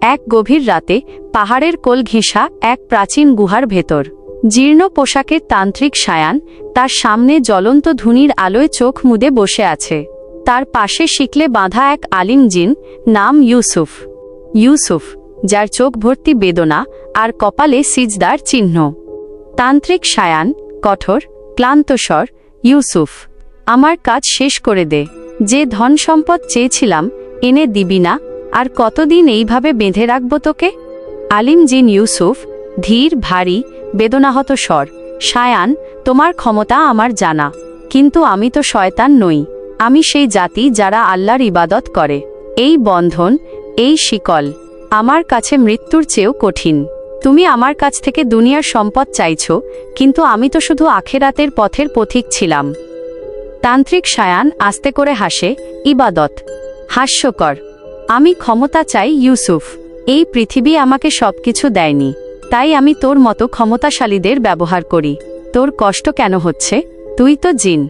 এক গভীর রাতে পাহাড়ের কোল ঘেঁষা এক প্রাচীন গুহার ভেতর জীর্ণ পোশাকের তান্ত্রিক সায়ান তার সামনে জ্বলন্ত ধুনির আলোয় চোখ মুদে বসে আছে। তার পাশে শিকলে বাঁধা এক আলিম জিন, নাম ইউসুফ। ইউসুফ, যার চোখ ভর্তি বেদনা আর কপালে সিজদার চিহ্ন। তান্ত্রিক সায়ান কঠোর, ক্লান্ত স্বর, ইউসুফ, আমার কাজ শেষ করে দে। যে ধন সম্পদ চেয়েছিলাম এনে দিবি না, আর কতদিন এইভাবে বেঁধে রাখব তোকে? আলিম জিন ইউসুফ, ধীর, ভারী, বেদনাহত স্বর, সায়ান, তোমার ক্ষমতা আমার জানা, কিন্তু আমি তো শয়তান নই। আমি সেই জাতি যারা আল্লাহর ইবাদত করে। এই বন্ধন, এই শিকল আমার কাছে মৃত্যুর চেয়েও কঠিন। তুমি আমার কাছ থেকে দুনিয়ার সম্পদ চাইছো, কিন্তু আমি তো শুধু আখেরাতের পথের পথিক ছিলাম। তান্ত্রিক সায়ান আস্তে করে হাসে, ইবাদত? হাস্যকর। আমি ক্ষমতা চাই ইউসুফ। এই পৃথিবী আমাকে সবকিছু দেয়নি, তাই আমি তোর মতো ক্ষমতাশালীদের ব্যবহার করি। তোর কষ্ট কেন হচ্ছে? তুই তো জিন।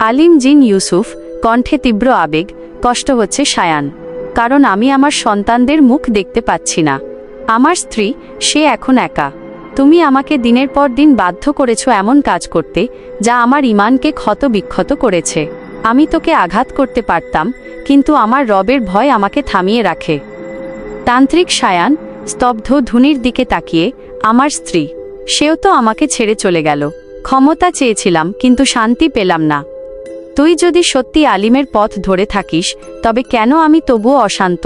আলিম জিন ইউসুফ, কণ্ঠে তীব্র আবেগ, কষ্ট হচ্ছে সায়ান, কারণ আমি আমার সন্তানদের মুখ দেখতে পাচ্ছি না। আমার স্ত্রী, সে এখন একা। তুমি আমাকে দিনের পর দিন বাধ্য করেছ এমন কাজ করতে যা আমার ঈমানকে ক্ষত বিক্ষত করেছে। আমি তোকে আঘাত করতে পারতাম, কিন্তু আমার রবের ভয় আমাকে থামিয়ে রাখে। তান্ত্রিক সায়ান স্তব্ধ ধুনির দিকে তাকিয়ে, আমার স্ত্রী, সেও তো আমাকে ছেড়ে চলে গেল। ক্ষমতা চেয়েছিলাম, কিন্তু শান্তি পেলাম না। তুই যদি সত্যি আলিমের পথ ধরে থাকিস, তবে কেন আমি তবুও অশান্ত?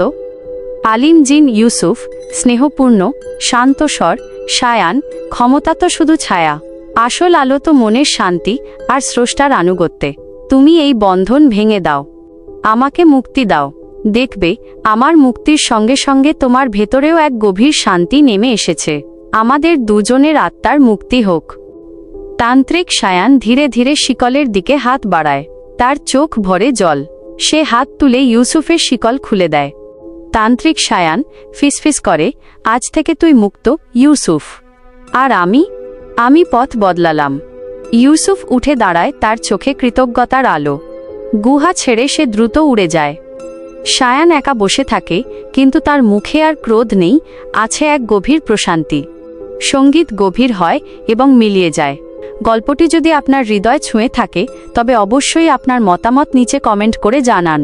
আলিম জিন ইউসুফ, স্নেহপূর্ণ, শান্ত স্বর, সায়ান, ক্ষমতা তো শুধু ছায়া। আসল আলো তো মনের শান্তি আর স্রষ্টার আনুগত্যে। তুমি এই বন্ধন ভেঙে দাও, আমাকে মুক্তি দাও। দেখবে, আমার মুক্তির সঙ্গে সঙ্গে তোমার ভেতরেও এক গভীর শান্তি নেমে এসেছে। আমাদের দুজনের আত্মার মুক্তি হোক। তান্ত্রিক সায়ান ধীরে ধীরে শিকলের দিকে হাত বাড়ায়। তার চোখ ভরে জল। সে হাত তুলে ইউসুফের শিকল খুলে দেয়। তান্ত্রিক সায়ান ফিসফিস করে, আজ থেকে তুই মুক্ত ইউসুফ। আর আমি পথ বদলালাম। ইউসুফ উঠে দাঁড়ায়, তার চোখে কৃতজ্ঞতার আলো। গুহা ছেড়ে সে দ্রুত উড়ে যায়। সায়ান একা বসে থাকে, কিন্তু তার মুখে আর ক্রোধ নেই, আছে এক গভীর প্রশান্তি। সঙ্গীত গভীর হয় এবং মিলিয়ে যায়। গল্পটি যদি আপনার হৃদয় ছুঁয়ে থাকে, তবে অবশ্যই আপনার মতামত নিচে কমেন্ট করে জানান।